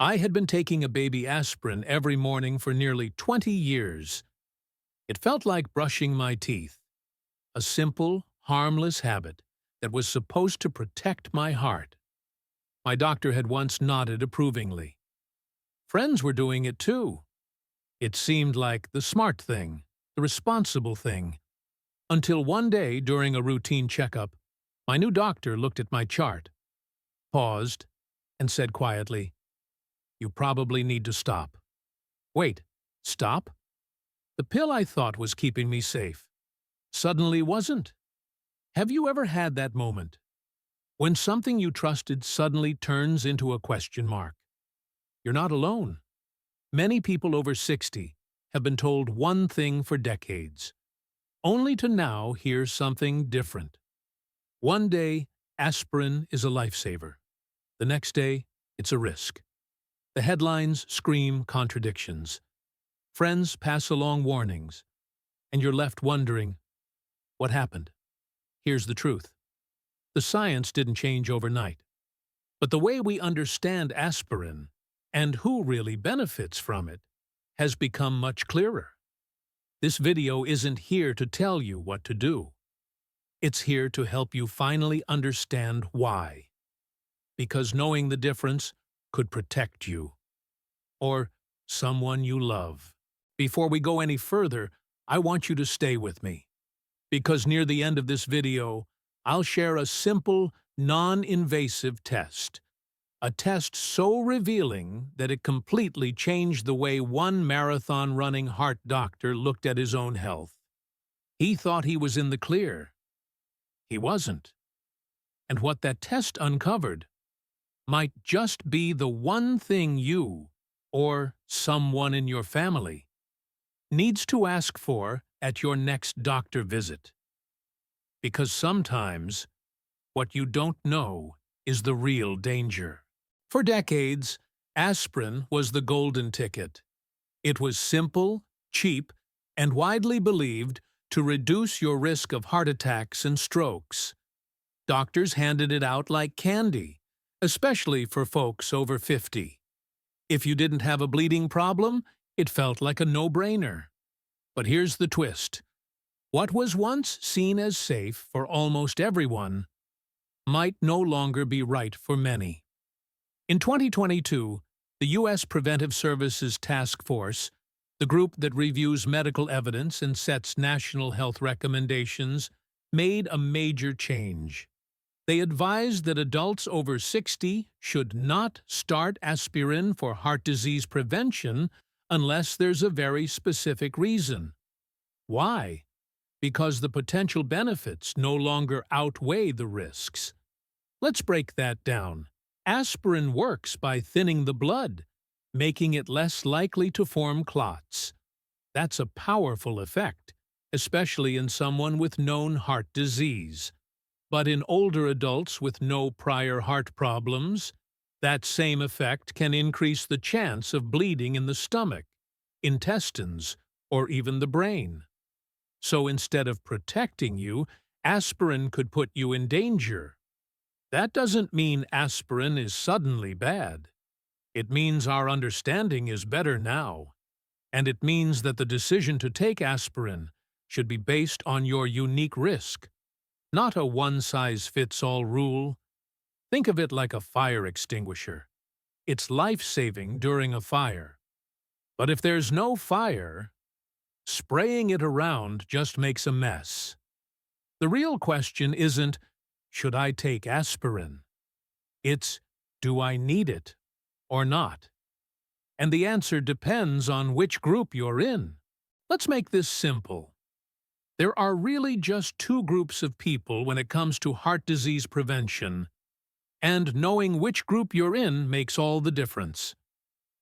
I had been taking a baby aspirin every morning for nearly 20 years. It felt like brushing my teeth, a simple, harmless habit that was supposed to protect my heart. My doctor had once nodded approvingly. Friends were doing it too. It seemed like the smart thing, the responsible thing. Until one day, during a routine checkup, my new doctor looked at my chart, paused, and said quietly, "You probably need to stop." Wait, stop? The pill I thought was keeping me safe suddenly wasn't. Have you ever had that moment? When something you trusted suddenly turns into a question mark. You're not alone. Many people over 60 have been told one thing for decades, only to now hear something different. One day, aspirin is a lifesaver. The next day, it's a risk. The headlines scream contradictions. Friends pass along warnings, and you're left wondering, what happened? Here's the truth. The science didn't change overnight. But the way we understand aspirin, and who really benefits from it, has become much clearer. This video isn't here to tell you what to do. It's here to help you finally understand why. Because knowing the difference could protect you. Or someone you love. Before we go any further, I want you to stay with me. Because near the end of this video, I'll share a simple, non-invasive test. A test so revealing that it completely changed the way one marathon-running heart doctor looked at his own health. He thought he was in the clear. He wasn't. And what that test uncovered might just be the one thing you, or someone in your family, needs to ask for at your next doctor visit. Because sometimes, what you don't know is the real danger. For decades, aspirin was the golden ticket. It was simple, cheap, and widely believed to reduce your risk of heart attacks and strokes. Doctors handed it out like candy, especially for folks over 50. If you didn't have a bleeding problem, it felt like a no-brainer. But here's the twist. What was once seen as safe for almost everyone might no longer be right for many. In 2022, the U.S. Preventive Services Task Force, the group that reviews medical evidence and sets national health recommendations, made a major change. They advised that adults over 60 should not start aspirin for heart disease prevention unless there's a very specific reason. Why? Because the potential benefits no longer outweigh the risks. Let's break that down. Aspirin works by thinning the blood, making it less likely to form clots. That's a powerful effect, especially in someone with known heart disease. But in older adults with no prior heart problems, that same effect can increase the chance of bleeding in the stomach, intestines, or even the brain. So instead of protecting you, aspirin could put you in danger. That doesn't mean aspirin is suddenly bad. It means our understanding is better now. And it means that the decision to take aspirin should be based on your unique risk, not a one-size-fits-all rule. Think of it like a fire extinguisher. It's life-saving during a fire. But if there's no fire, spraying it around just makes a mess. The real question isn't, should I take aspirin? It's, do I need it or not? And the answer depends on which group you're in. Let's make this simple. There are really just two groups of people when it comes to heart disease prevention, and knowing which group you're in makes all the difference.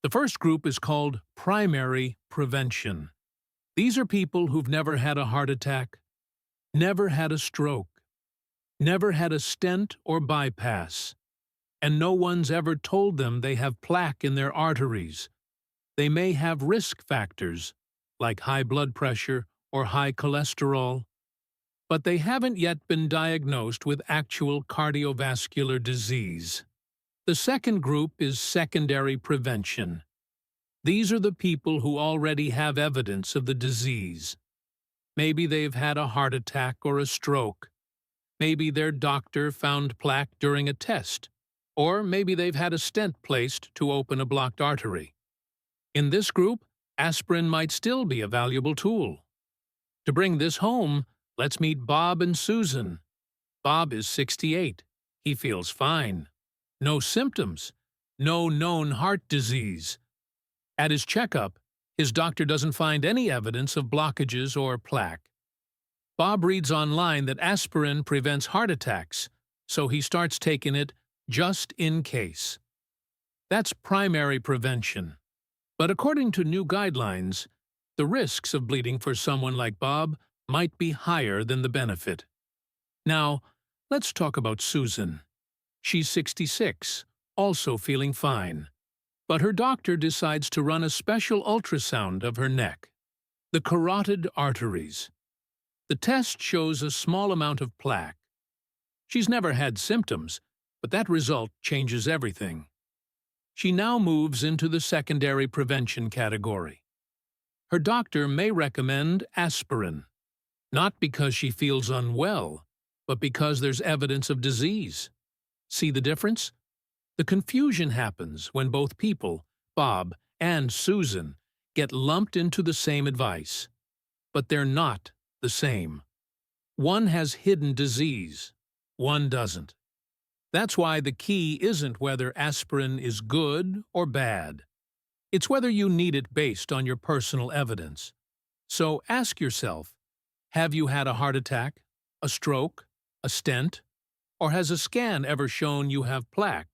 The first group is called primary prevention. These are people who've never had a heart attack, never had a stroke, never had a stent or bypass, and no one's ever told them they have plaque in their arteries. They may have risk factors, like high blood pressure or high cholesterol, but they haven't yet been diagnosed with actual cardiovascular disease. The second group is secondary prevention. These are the people who already have evidence of the disease. Maybe they've had a heart attack or a stroke. Maybe their doctor found plaque during a test. Or maybe they've had a stent placed to open a blocked artery. In this group, aspirin might still be a valuable tool. To bring this home, let's meet Bob and Susan. Bob is 68. He feels fine. No symptoms. No known heart disease. At his checkup, his doctor doesn't find any evidence of blockages or plaque. Bob reads online that aspirin prevents heart attacks, so he starts taking it just in case. That's primary prevention. But according to new guidelines, the risks of bleeding for someone like Bob might be higher than the benefit. Now, let's talk about Susan. She's 66, also feeling fine. But her doctor decides to run a special ultrasound of her neck, the carotid arteries. The test shows a small amount of plaque. She's never had symptoms, but that result changes everything. She now moves into the secondary prevention category. Her doctor may recommend aspirin, not because she feels unwell, but because there's evidence of disease. See the difference? The confusion happens when both people, Bob and Susan, get lumped into the same advice. But they're not the same. One has hidden disease, one doesn't. That's why the key isn't whether aspirin is good or bad. It's whether you need it based on your personal evidence. So ask yourself, have you had a heart attack, a stroke, a stent, or has a scan ever shown you have plaque?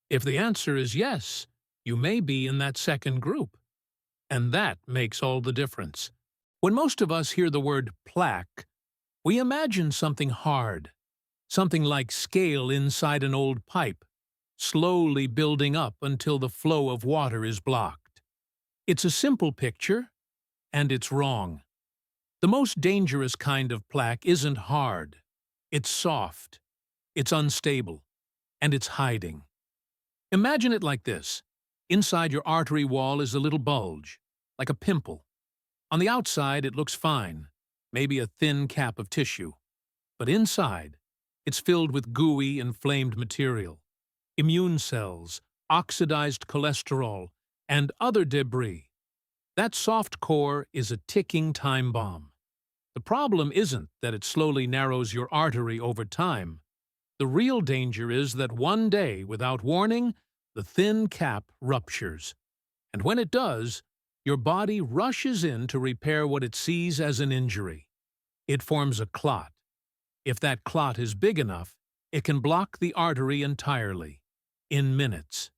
If the answer is yes, you may be in that second group. And that makes all the difference. When most of us hear the word plaque, we imagine something hard, something like scale inside an old pipe, slowly building up until the flow of water is blocked. It's a simple picture, and it's wrong. The most dangerous kind of plaque isn't hard. It's soft, it's unstable, and it's hiding. Imagine it like this. Inside your artery wall is a little bulge, like a pimple. On the outside, it looks fine, maybe a thin cap of tissue. But inside, it's filled with gooey, inflamed material, immune cells, oxidized cholesterol, and other debris. That soft core is a ticking time bomb. The problem isn't that it slowly narrows your artery over time. The real danger is that one day, without warning, the thin cap ruptures. And when it does, your body rushes in to repair what it sees as an injury. It forms a clot. If that clot is big enough, it can block the artery entirely, in minutes.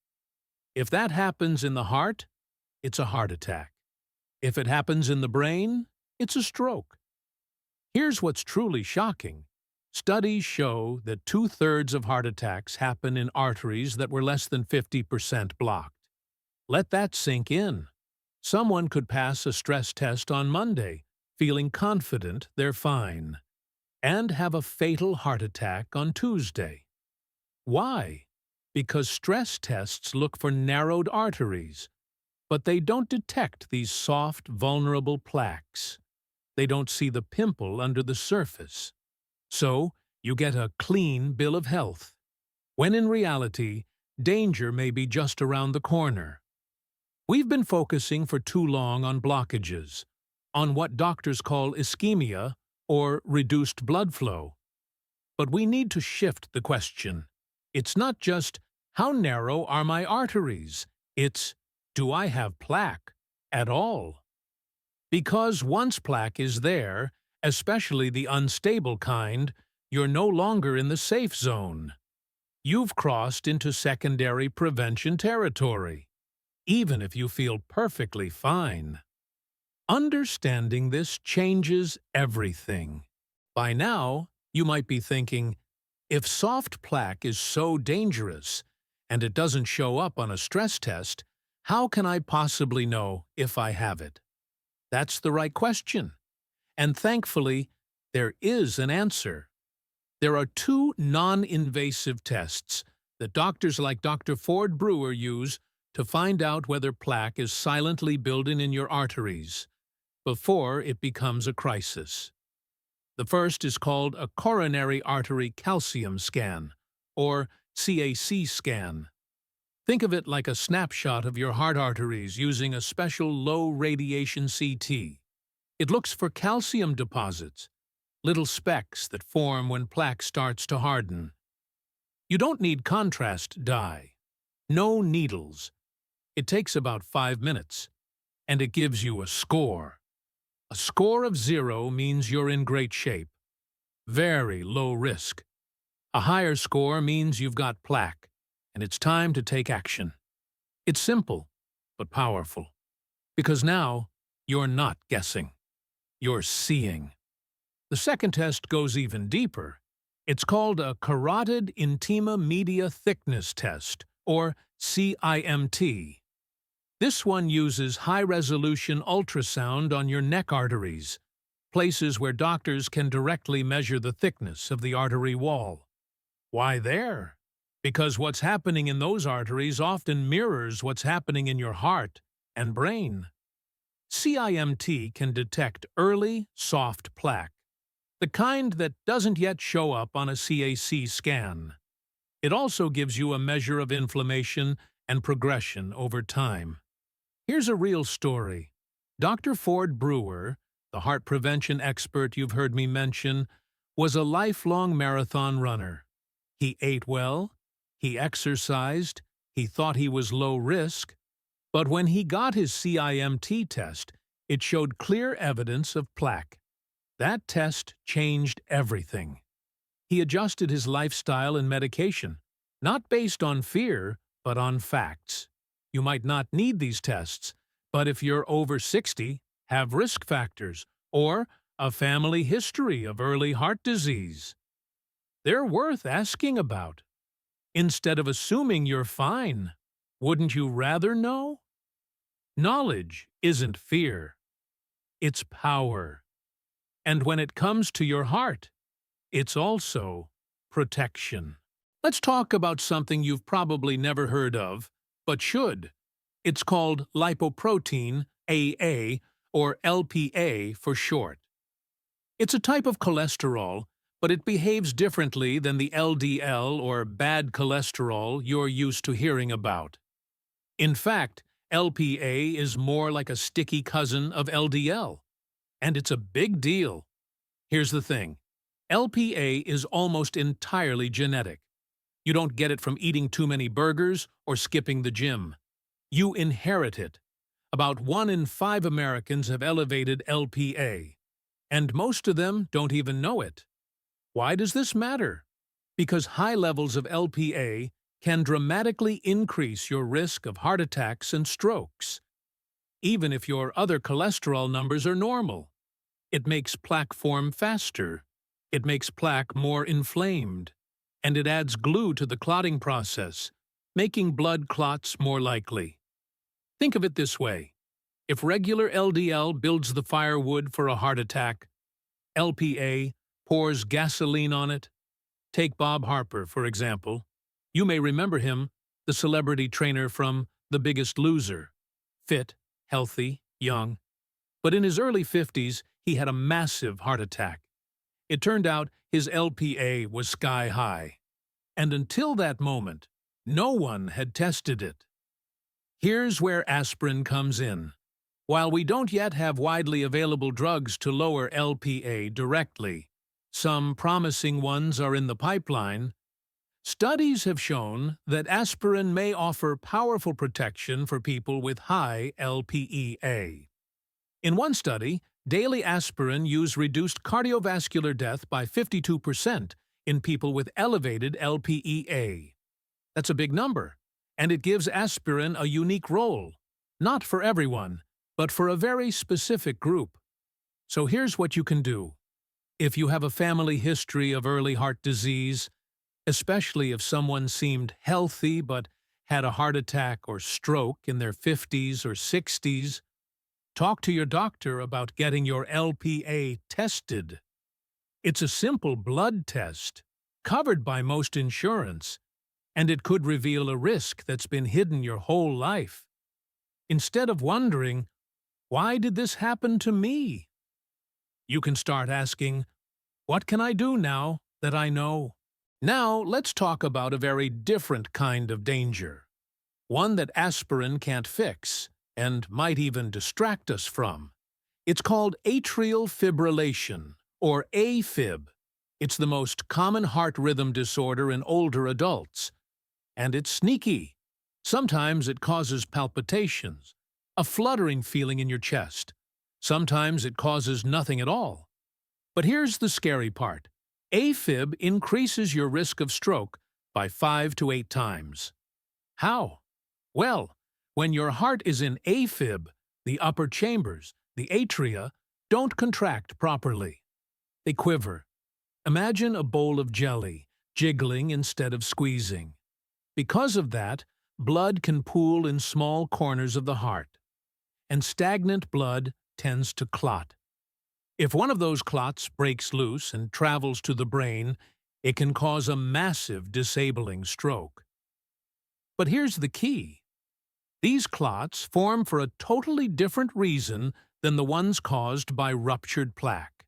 If that happens in the heart, it's a heart attack. If it happens in the brain, it's a stroke. Here's what's truly shocking. Studies show that 2/3 of heart attacks happen in arteries that were less than 50% blocked. Let that sink in. Someone could pass a stress test on Monday, feeling confident they're fine, and have a fatal heart attack on Tuesday. Why? Because stress tests look for narrowed arteries, but they don't detect these soft, vulnerable plaques. They don't see the pimple under the surface. So, you get a clean bill of health, when in reality, danger may be just around the corner. We've been focusing for too long on blockages, on what doctors call ischemia or reduced blood flow. But we need to shift the question. It's not just, how narrow are my arteries? It's, do I have plaque at all? Because once plaque is there, especially the unstable kind, you're no longer in the safe zone. You've crossed into secondary prevention territory, even if you feel perfectly fine. Understanding this changes everything. By now, you might be thinking, if soft plaque is so dangerous and it doesn't show up on a stress test, how can I possibly know if I have it? That's the right question. And thankfully, there is an answer. There are 2 non-invasive tests that doctors like Dr. Ford Brewer use to find out whether plaque is silently building in your arteries before it becomes a crisis. The first is called a coronary artery calcium scan, or CAC scan. Think of it like a snapshot of your heart arteries using a special low-radiation CT. It looks for calcium deposits, little specks that form when plaque starts to harden. You don't need contrast dye. No needles. It takes about 5 minutes, and it gives you a score. A score of 0 means you're in great shape. Very low risk. A higher score means you've got plaque, and it's time to take action. It's simple, but powerful. Because now, you're not guessing. You're seeing. The second test goes even deeper. It's called a carotid intima media thickness test, or CIMT. This one uses high-resolution ultrasound on your neck arteries, places where doctors can directly measure the thickness of the artery wall. Why there? Because what's happening in those arteries often mirrors what's happening in your heart and brain. CIMT can detect early, soft plaque, the kind that doesn't yet show up on a CAC scan. It also gives you a measure of inflammation and progression over time. Here's a real story. Dr. Ford Brewer, the heart prevention expert you've heard me mention, was a lifelong marathon runner. He ate well, he exercised, he thought he was low risk, but when he got his CIMT test, it showed clear evidence of plaque. That test changed everything. He adjusted his lifestyle and medication, not based on fear, but on facts. You might not need these tests, but if you're over 60, have risk factors, or a family history of early heart disease, they're worth asking about. Instead of assuming you're fine, wouldn't you rather know? Knowledge isn't fear. It's power. And when it comes to your heart, it's also protection. Let's talk about something you've probably never heard of, but should. It's called lipoprotein AA, or LPA for short. It's a type of cholesterol, but it behaves differently than the LDL or bad cholesterol you're used to hearing about. In fact, LPA is more like a sticky cousin of LDL, and it's a big deal. Here's the thing. LPA is almost entirely genetic. You don't get it from eating too many burgers or skipping the gym. You inherit it. About 1 in 5 Americans have elevated LPA, and most of them don't even know it. Why does this matter? Because high levels of LPA can dramatically increase your risk of heart attacks and strokes, even if your other cholesterol numbers are normal. It makes plaque form faster. It makes plaque more inflamed. And it adds glue to the clotting process, making blood clots more likely. Think of it this way. If regular LDL builds the firewood for a heart attack, LPA pours gasoline on it. Take Bob Harper, for example. You may remember him, the celebrity trainer from The Biggest Loser. Fit, healthy, young. But in his early 50s, he had a massive heart attack. It turned out his LPA was sky high. And until that moment, no one had tested it. Here's where aspirin comes in. While we don't yet have widely available drugs to lower LPA directly, some promising ones are in the pipeline. Studies have shown that aspirin may offer powerful protection for people with high LPA. In one study, daily aspirin used reduced cardiovascular death by 52% in people with elevated LPA. That's a big number, and it gives aspirin a unique role, not for everyone, but for a very specific group. So here's what you can do. If you have a family history of early heart disease, especially if someone seemed healthy but had a heart attack or stroke in their 50s or 60s, talk to your doctor about getting your LPA tested. It's a simple blood test, covered by most insurance, and it could reveal a risk that's been hidden your whole life. Instead of wondering, why did this happen to me? You can start asking, what can I do now that I know? Now, let's talk about a very different kind of danger. One that aspirin can't fix, and might even distract us from. It's called atrial fibrillation, or AFib. It's the most common heart rhythm disorder in older adults. And it's sneaky. Sometimes it causes palpitations, a fluttering feeling in your chest. Sometimes it causes nothing at all. But here's the scary part. AFib increases your risk of stroke by 5 to 8 times. How? Well, when your heart is in AFib, the upper chambers, the atria, don't contract properly. They quiver. Imagine a bowl of jelly, jiggling instead of squeezing. Because of that, blood can pool in small corners of the heart, and stagnant blood tends to clot. If one of those clots breaks loose and travels to the brain, it can cause a massive disabling stroke. But here's the key. These clots form for a totally different reason than the ones caused by ruptured plaque.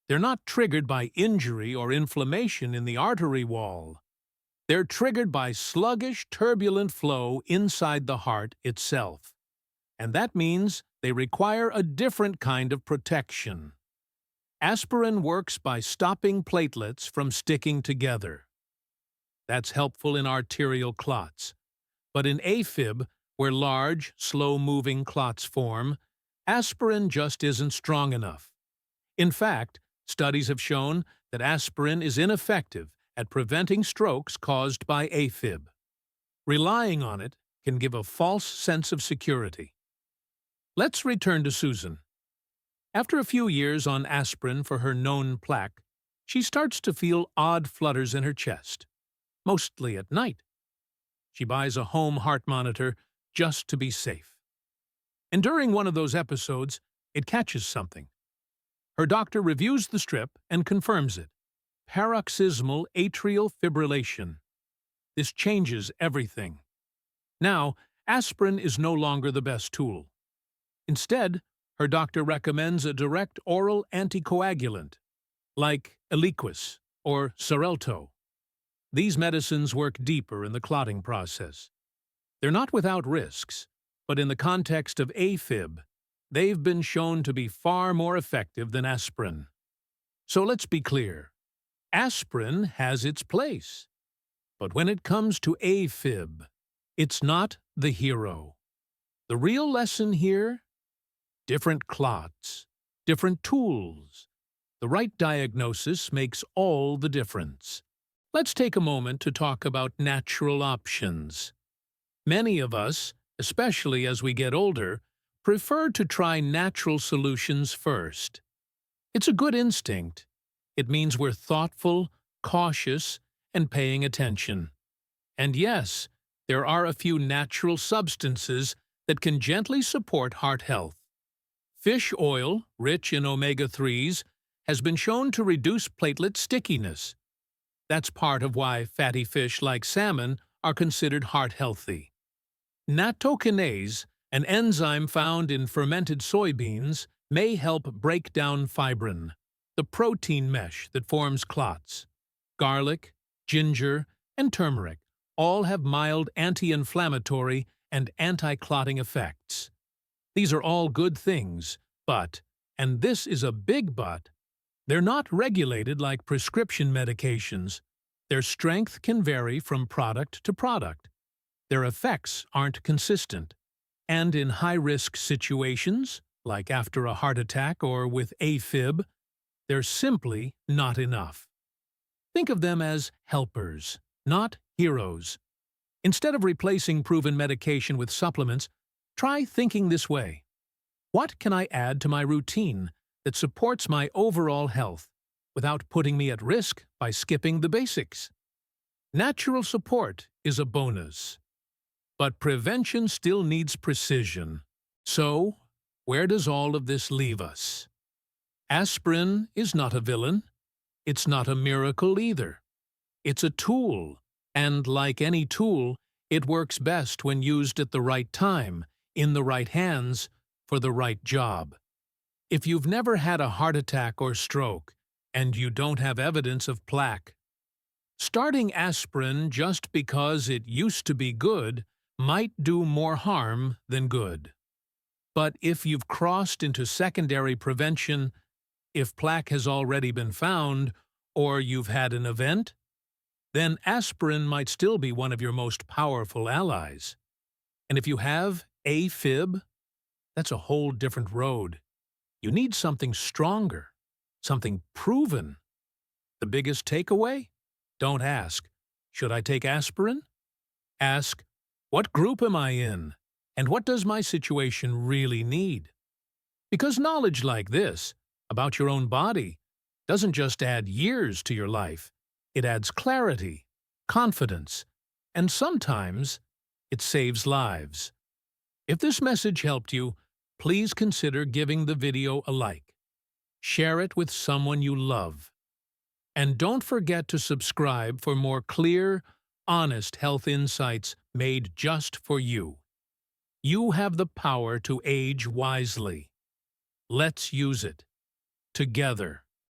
They're not triggered by injury or inflammation in the artery wall. They're triggered by sluggish, turbulent flow inside the heart itself. And that means they require a different kind of protection. Aspirin works by stopping platelets from sticking together. That's helpful in arterial clots. But in AFib, where large, slow-moving clots form, aspirin just isn't strong enough. In fact, studies have shown that aspirin is ineffective at preventing strokes caused by AFib. Relying on it can give a false sense of security. Let's return to Susan. After a few years on aspirin for her known plaque, she starts to feel odd flutters in her chest, mostly at night. She buys a home heart monitor just to be safe. And during one of those episodes, it catches something. Her doctor reviews the strip and confirms it. Paroxysmal atrial fibrillation. This changes everything. Now, aspirin is no longer the best tool. Instead, her doctor recommends a direct oral anticoagulant, like Eliquis or Xarelto. These medicines work deeper in the clotting process. They're not without risks, but in the context of AFib, they've been shown to be far more effective than aspirin. So let's be clear. Aspirin has its place. But when it comes to AFib, it's not the hero. The real lesson here? Different clots, different tools. The right diagnosis makes all the difference. Let's take a moment to talk about natural options. Many of us, especially as we get older, prefer to try natural solutions first. It's a good instinct. It means we're thoughtful, cautious, and paying attention. And yes, there are a few natural substances that can gently support heart health. Fish oil, rich in omega-3s, has been shown to reduce platelet stickiness. That's part of why fatty fish like salmon are considered heart-healthy. Nattokinase, an enzyme found in fermented soybeans, may help break down fibrin, the protein mesh that forms clots. Garlic, ginger, and turmeric all have mild anti-inflammatory and anti-clotting effects. These are all good things, but, and this is a big but, they're not regulated like prescription medications. Their strength can vary from product to product. Their effects aren't consistent. And in high-risk situations, like after a heart attack or with AFib, they're simply not enough. Think of them as helpers, not heroes. Instead of replacing proven medication with supplements, try thinking this way. What can I add to my routine that supports my overall health without putting me at risk by skipping the basics? Natural support is a bonus. But prevention still needs precision. So, where does all of this leave us? Aspirin is not a villain. It's not a miracle either. It's a tool, And like any tool, it works best when used at the right time, in the right hands, for the right job. If you've never had a heart attack or stroke, and you don't have evidence of plaque, starting aspirin just because it used to be good might do more harm than good. But if you've crossed into secondary prevention, if plaque has already been found, or you've had an event, then aspirin might still be one of your most powerful allies. And if you have AFib, that's a whole different road. You need something stronger, something proven. The biggest takeaway? Don't ask, should I take aspirin? Ask, what group am I in? And what does my situation really need? Because knowledge like this, about your own body, doesn't just add years to your life. It adds clarity, confidence, and sometimes it saves lives. If this message helped you, please consider giving the video a like. Share it with someone you love. And don't forget to subscribe for more clear, honest health insights made just for you. You have the power to age wisely. Let's use it together.